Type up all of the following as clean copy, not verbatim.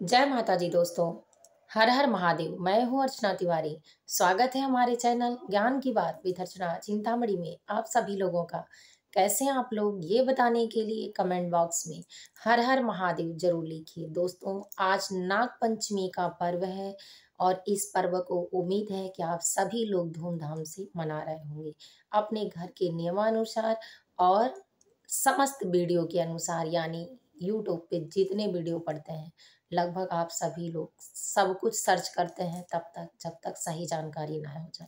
जय माता दी दोस्तों। हर हर महादेव। मैं हूँ अर्चना तिवारी। स्वागत है हमारे चैनल ज्ञान की बात विद अर्चना चिंतामणि में आप सभी लोगों का। कैसे हैं आप लोग, ये बताने के लिए कमेंट बॉक्स में हर हर महादेव जरूर लिखिए। दोस्तों, आज नाग पंचमी का पर्व है और इस पर्व को उम्मीद है कि आप सभी लोग धूमधाम से मना रहे होंगे अपने घर के नियमानुसार और समस्त वीडियो के अनुसार। यानी यूट्यूब पे जितने वीडियो पढ़ते हैं लगभग आप सभी लोग सब कुछ सर्च करते हैं तब तक जब तक सही जानकारी ना हो जाए।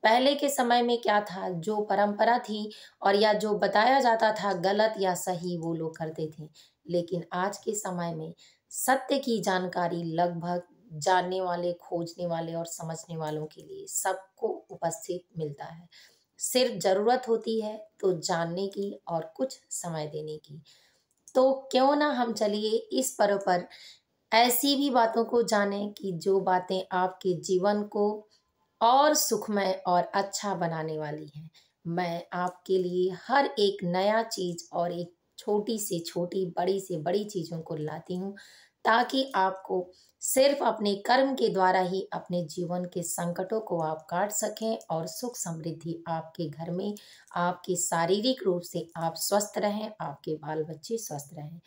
पहले के समय में क्या था, जो परंपरा थी और या जो बताया जाता था गलत या सही वो लोग करते थे। लेकिन आज के समय में सत्य की जानकारी लगभग जानने वाले, खोजने वाले और समझने वालों के लिए सबको उपस्थित मिलता है। सिर्फ जरूरत होती है तो जानने की और कुछ समय देने की। तो क्यों ना हम चलिए इस पर्व पर ऐसी भी बातों को जानें कि जो बातें आपके जीवन को और सुखमय और अच्छा बनाने वाली हैं। मैं आपके लिए हर एक नया चीज और एक छोटी से छोटी, बड़ी से बड़ी चीजों को लाती हूँ ताकि आपको सिर्फ अपने कर्म के द्वारा ही अपने जीवन के संकटों को आप काट सकें और सुख समृद्धि आपके घर में, आपके शारीरिक रूप से आप स्वस्थ रहें, आपके बाल बच्चे स्वस्थ रहें।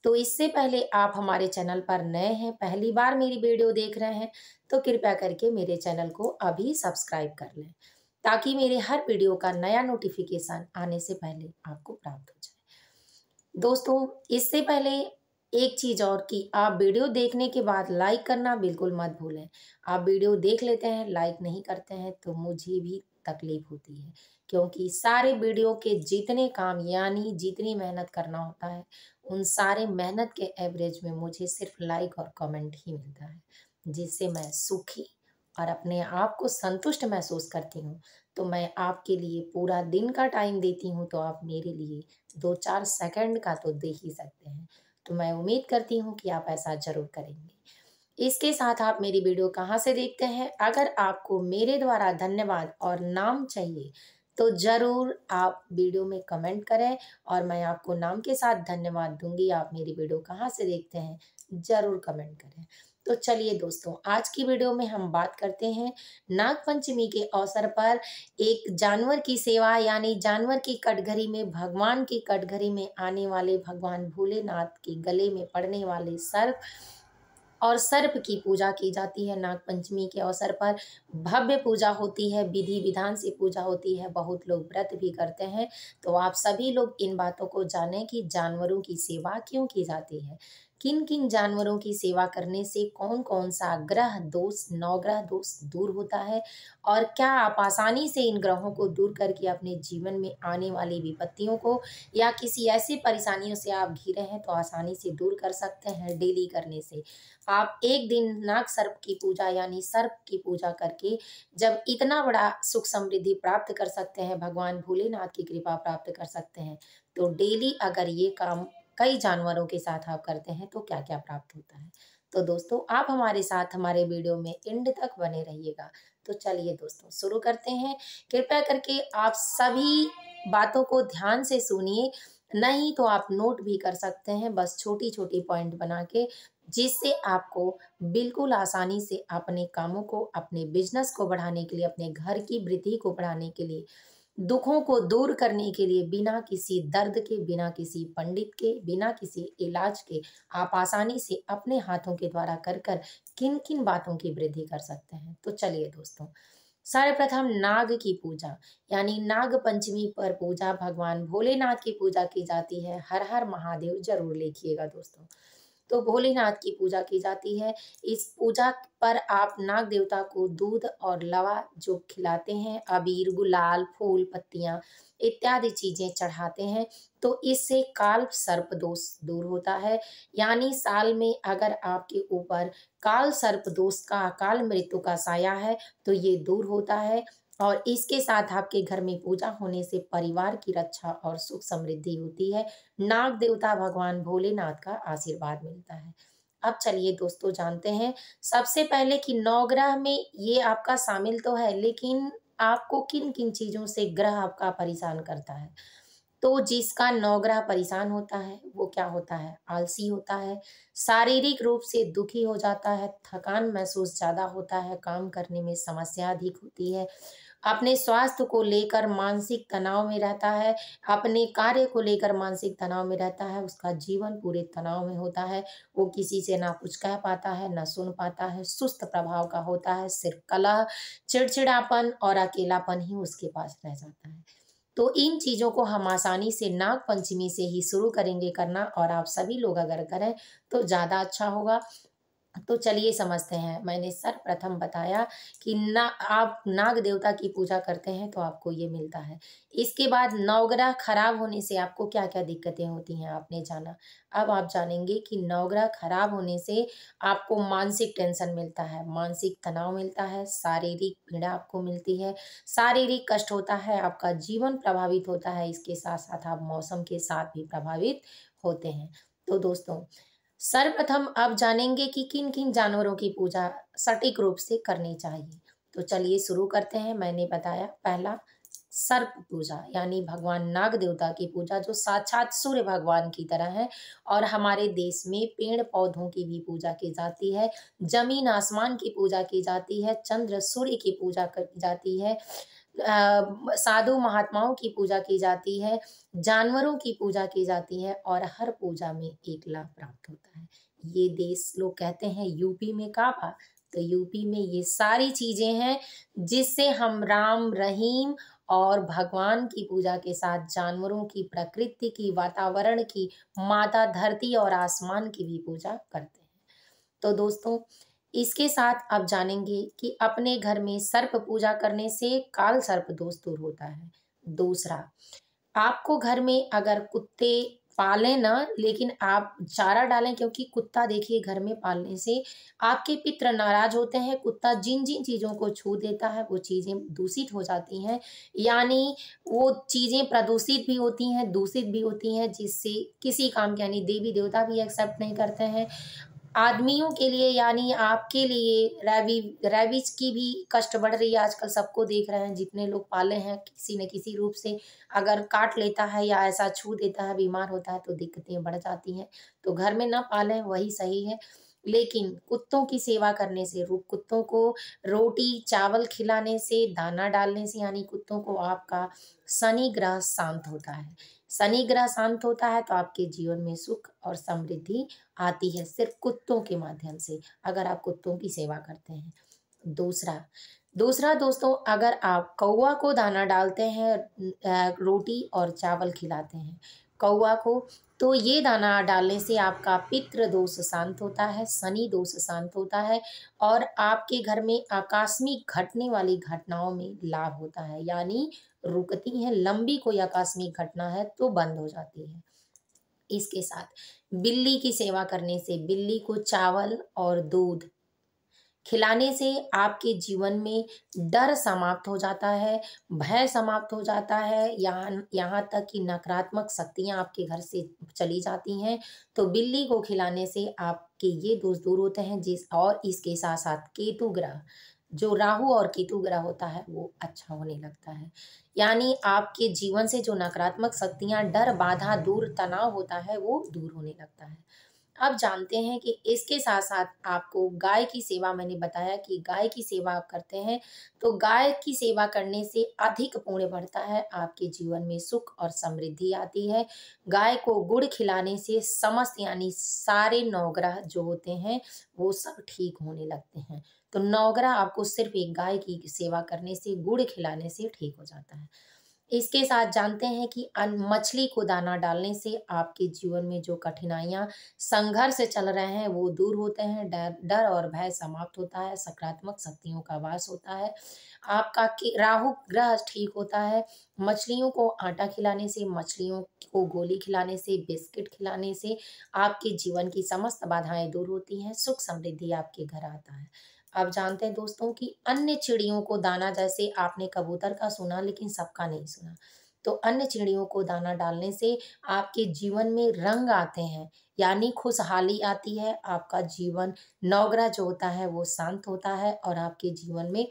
तो इससे पहले आप हमारे चैनल पर नए हैं, पहली बार मेरी वीडियो देख रहे हैं, तो कृपया करके मेरे चैनल को अभी सब्सक्राइब कर लें ताकि मेरे हर वीडियो का नया नोटिफिकेशन आने से पहले आपको प्राप्त हो जाए। दोस्तों, इससे पहले एक चीज और कि आप वीडियो देखने के बाद लाइक करना बिल्कुल मत भूलें। आप वीडियो देख लेते हैं, लाइक नहीं करते हैं तो मुझे भी तकलीफ होती है, क्योंकि सारे वीडियो के जितने काम यानी जितनी मेहनत करना होता है उन सारे मेहनत के एवरेज में मुझे सिर्फ लाइक और कमेंट ही मिलता है, जिससे मैं सुखी और अपने आप को संतुष्ट महसूस करती हूँ। तो मैं आपके लिए पूरा दिन का टाइम देती हूँ तो आप मेरे लिए 2-4 सेकंड का तो दे ही सकते हैं। तो मैं उम्मीद करती हूँ कि आप ऐसा जरूर करेंगे। इसके साथ आप मेरी वीडियो कहाँ से देखते हैं, अगर आपको मेरे द्वारा धन्यवाद और नाम चाहिए तो जरूर आप वीडियो में कमेंट करें और मैं आपको नाम के साथ धन्यवाद दूंगी। आप मेरी वीडियो कहाँ से देखते हैं जरूर कमेंट करें। तो चलिए दोस्तों, आज की वीडियो में हम बात करते हैं नाग पंचमी के अवसर पर एक जानवर की सेवा यानी जानवर की कटघरी में, भगवान की कटघरी में आने वाले भगवान भोलेनाथ के गले में पड़ने वाले सर्प और सर्प की पूजा की जाती है। नाग पंचमी के अवसर पर भव्य पूजा होती है, विधि विधान से पूजा होती है, बहुत लोग व्रत भी करते हैं। तो आप सभी लोग इन बातों को जानें कि जानवरों की सेवा क्यों की जाती है, किन किन जानवरों की सेवा करने से कौन कौन सा ग्रह दोष, नवग्रह दोष दूर होता है और क्या आप आसानी से इन ग्रहों को दूर करके अपने जीवन में आने वाली विपत्तियों को या किसी ऐसी परेशानियों से आप घिरे हैं तो आसानी से दूर कर सकते हैं डेली करने से। आप एक दिन नाग सर्प की पूजा यानी सर्प की पूजा करके जब इतना बड़ा सुख समृद्धि प्राप्त कर सकते हैं, भगवान भोलेनाथ की कृपा प्राप्त कर सकते हैं, तो डेली अगर ये काम कई जानवरों के साथ आप करते हैं तो क्या क्या प्राप्त होता है। तो दोस्तों, आप हमारे साथ हमारे वीडियो में एंड तक बने रहिएगा। तो चलिए दोस्तों, शुरू करते हैं। कृपया करके आप सभी बातों को ध्यान से सुनिए, नहीं तो आप नोट भी कर सकते हैं, बस छोटी छोटी पॉइंट बना के, जिससे आपको बिल्कुल आसानी से अपने कामों को, अपने बिजनेस को बढ़ाने के लिए, अपने घर की वृद्धि को बढ़ाने के लिए, दुखों को दूर करने के लिए, बिना किसी दर्द के, बिना किसी पंडित के, बिना किसी इलाज के आप आसानी से अपने हाथों के द्वारा कर कर किन किन बातों की वृद्धि कर सकते हैं। तो चलिए दोस्तों, सर्वप्रथम नाग की पूजा यानी नाग पंचमी पर पूजा, भगवान भोलेनाथ की पूजा की जाती है। हर हर महादेव जरूर लिखिएगा दोस्तों। तो भोलेनाथ की पूजा की जाती है। इस पूजा पर आप नाग देवता को दूध और लवा जो खिलाते हैं, अबीर, गुलाल, फूल, पत्तियां इत्यादि चीजें चढ़ाते हैं। तो इससे काल सर्प दोष दूर होता है। यानी साल में अगर आपके ऊपर काल सर्प दोष का, अकाल मृत्यु का साया है तो ये दूर होता है। और इसके साथ आपके घर में पूजा होने से परिवार की रक्षा और सुख समृद्धि होती है। नाग देवता भगवान भोलेनाथ का आशीर्वाद मिलता है। अब चलिए दोस्तों, जानते हैं सबसे पहले कि नवग्रह में ये आपका शामिल तो है, लेकिन आपको किन किन चीजों से ग्रह आपका परेशान करता है। तो जिसका नौग्रह परेशान होता है वो क्या होता है, आलसी होता है, शारीरिक रूप से दुखी हो जाता है, थकान महसूस ज़्यादा होता है, काम करने में समस्या अधिक होती है, अपने स्वास्थ्य को लेकर मानसिक तनाव में रहता है, अपने कार्य को लेकर मानसिक तनाव में रहता है, उसका जीवन पूरे तनाव में होता है, वो किसी से ना कुछ कह पाता है, ना सुन पाता है, सुस्त प्रभाव का होता है, सिर्फ कलह, चिड़चिड़ापन और अकेलापन ही उसके पास रह जाता है। तो इन चीज़ों को हम आसानी से नाग पंचमी से ही शुरू करेंगे करना, और आप सभी लोग अगर करें तो ज़्यादा अच्छा होगा। तो चलिए समझते हैं। मैंने सर्वप्रथम बताया कि ना आप नाग देवता की पूजा करते हैं तो आपको ये मिलता है। इसके बाद नवग्रह खराब होने से आपको क्या-क्या दिक्कतें होती हैं आपने जाना। अब आप जानेंगे कि नवग्रह खराब होने से आपको मानसिक टेंशन मिलता है, मानसिक तनाव मिलता है, शारीरिक पीड़ा आपको मिलती है, शारीरिक कष्ट होता है, आपका जीवन प्रभावित होता है, इसके साथ-साथ आप मौसम के साथ भी प्रभावित होते हैं। तो दोस्तों, सर्वप्रथम आप जानेंगे कि किन-किन जानवरों की पूजा सटीक रूप से करनी चाहिए। तो चलिए शुरू करते हैं। मैंने बताया पहला सर्प पूजा यानी भगवान नाग देवता की पूजा जो साक्षात सूर्य भगवान की तरह है, और हमारे देश में पेड़-पौधों की भी पूजा की जाती है, ज़मीन आसमान की पूजा की जाती है, चंद्र सूर्य की पूजा की जाती है, साधु महात्माओं की पूजा की जाती है, जानवरों की पूजा की जाती है, और हर पूजा में एक लाभ प्राप्त होता है। ये देश लोग कहते हैं यूपी में काबा, तो यूपी में ये सारी चीज़ें हैं जिससे हम राम, रहीम और भगवान की पूजा के साथ जानवरों की, प्रकृति की, वातावरण की, माता धरती और आसमान की भी पूजा करते हैं। तो दोस्तों, इसके साथ आप जानेंगे कि अपने घर में सर्प पूजा करने से काल सर्प दोष दूर होता है। दूसरा, आपको घर में अगर कुत्ते पालें ना, लेकिन आप चारा डालें, क्योंकि कुत्ता देखिए घर में पालने से आपके पितर नाराज होते हैं। कुत्ता जिन-जिन चीज़ों को छू देता है वो चीज़ें दूषित हो जाती हैं, यानी वो चीज़ें प्रदूषित भी होती हैं, दूषित भी होती हैं, जिससे किसी काम के यानी देवी-देवता भी एक्सेप्ट नहीं करते हैं। आदमियों के लिए यानी आपके लिए रेबीज़ की भी कष्ट बढ़ रही है आजकल, सबको देख रहे हैं, जितने लोग पाले हैं किसी न किसी रूप से अगर काट लेता है या ऐसा छू देता है, बीमार होता है तो दिक्कतें बढ़ जाती हैं। तो घर में ना पालें वही सही है। लेकिन कुत्तों की सेवा करने से, कुत्तों को रोटी, चावल खिलाने से, दाना डालने से, यानी कुत्तों को आपका शनि ग्रह शांत होता है। शनि ग्रह शांत होता है तो आपके जीवन में सुख और समृद्धि आती है सिर्फ कुत्तों के माध्यम से, अगर आप कुत्तों की सेवा करते हैं। दूसरा दूसरा दोस्तों, अगर आप कौवा को दाना डालते हैं, रोटी और चावल खिलाते हैं कौवा को, तो ये दाना डालने से आपका पितृ दोष शांत होता है, शनि दोष शांत होता है, और आपके घर में आकस्मिक घटने वाली घटनाओं में लाभ होता है, यानी रुकती हैं, लंबी कोई आकस्मिक घटना है तो बंद हो जाती है। इसके साथ बिल्ली की सेवा करने से, बिल्ली को चावल और दूध खिलाने से आपके जीवन में डर समाप्त हो जाता है, भय समाप्त हो जाता है, यहाँ यहाँ तक कि नकारात्मक शक्तियाँ आपके घर से चली जाती हैं। तो बिल्ली को खिलाने से आपके ये दोष दूर होते हैं, और इसके साथ-साथ केतु ग्रह, जो राहु और केतु ग्रह होता है वो अच्छा होने लगता है। यानी आपके जीवन से जो नकारात्मक शक्तियाँ, डर, बाधा, दूर तनाव होता है वो दूर होने लगता है। अब जानते हैं कि इसके साथ-साथ आपको गाय की सेवा, मैंने बताया कि गाय की सेवा आप करते हैं, तो गाय की सेवा करने से अधिक पुण्य बढ़ता है, आपके जीवन में सुख और समृद्धि आती है। गाय को गुड़ खिलाने से समस्त यानी सारे नवग्रह जो होते हैं, वो सब ठीक होने लगते हैं। तो नवग्रह आपको सिर्फ़ एक गाय की सेवा करने से, गुड़ खिलाने से ठीक हो जाता है। इसके साथ जानते हैं कि मछली को दाना डालने से आपके जीवन में जो कठिनाइयाँ, संघर्ष चल रहे हैं वो दूर होते हैं, डर डर और भय समाप्त होता है, सकारात्मक शक्तियों का वास होता है, आपका राहु ग्रह ठीक होता है। मछलियों को आटा खिलाने से, मछलियों को गोली खिलाने से, बिस्किट खिलाने से आपके जीवन की समस्त बाधाएं दूर होती हैं, सुख समृद्धि आपके घर आता है। आप जानते हैं दोस्तों कि अन्य चिड़ियों को दाना, जैसे आपने कबूतर का सुना लेकिन सबका नहीं सुना, तो अन्य चिड़ियों को दाना डालने से आपके जीवन में रंग आते हैं, यानी खुशहाली आती है, आपका जीवन, नवग्रह जो होता है वो शांत होता है, और आपके जीवन में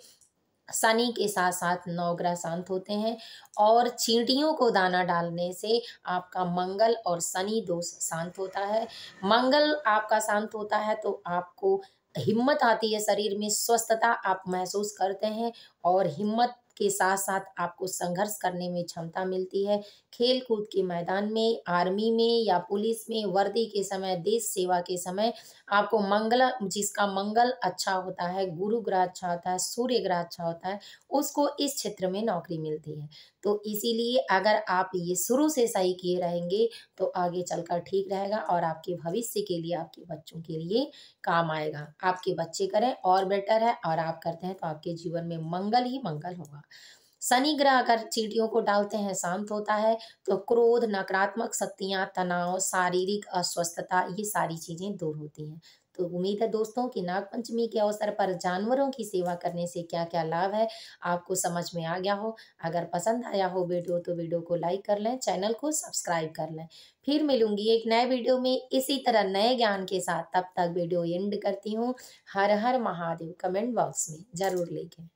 शनि के साथ साथ 9 ग्रह शांत होते हैं। और चींटियों को दाना डालने से आपका मंगल और शनि दोष शांत होता है। मंगल आपका शांत होता है तो आपको हिम्मत आती है, शरीर में स्वस्थता आप महसूस करते हैं और हिम्मत के साथ साथ आपको संघर्ष करने में क्षमता मिलती है। खेल कूद के मैदान में, आर्मी में या पुलिस में, वर्दी के समय, देश सेवा के समय आपको मंगल, जिसका मंगल अच्छा होता है, गुरु ग्रह अच्छा होता है, सूर्य ग्रह अच्छा होता है, उसको इस क्षेत्र में नौकरी मिलती है। तो इसीलिए अगर आप ये शुरू से सही किए रहेंगे तो आगे चलकर ठीक रहेगा और आपके भविष्य के लिए, आपके बच्चों के लिए काम आएगा। आपके बच्चे करें और बेटर है, और आप करते हैं तो आपके जीवन में मंगल ही मंगल होगा। शनि ग्रह अगर चींटियों को डालते हैं शांत होता है तो क्रोध, नकारात्मक शक्तियां, तनाव, शारीरिक अस्वस्थता, ये सारी चीजें दूर होती हैं। तो उम्मीद है दोस्तों कि नागपंचमी के अवसर पर जानवरों की सेवा करने से क्या क्या लाभ है आपको समझ में आ गया हो। अगर पसंद आया हो वीडियो तो वीडियो को लाइक कर लें, चैनल को सब्सक्राइब कर लें। फिर मिलूंगी एक नए वीडियो में इसी तरह नए ज्ञान के साथ। तब तक वीडियो एंड करती हूँ। हर हर महादेव कमेंट बॉक्स में जरूर लिखें।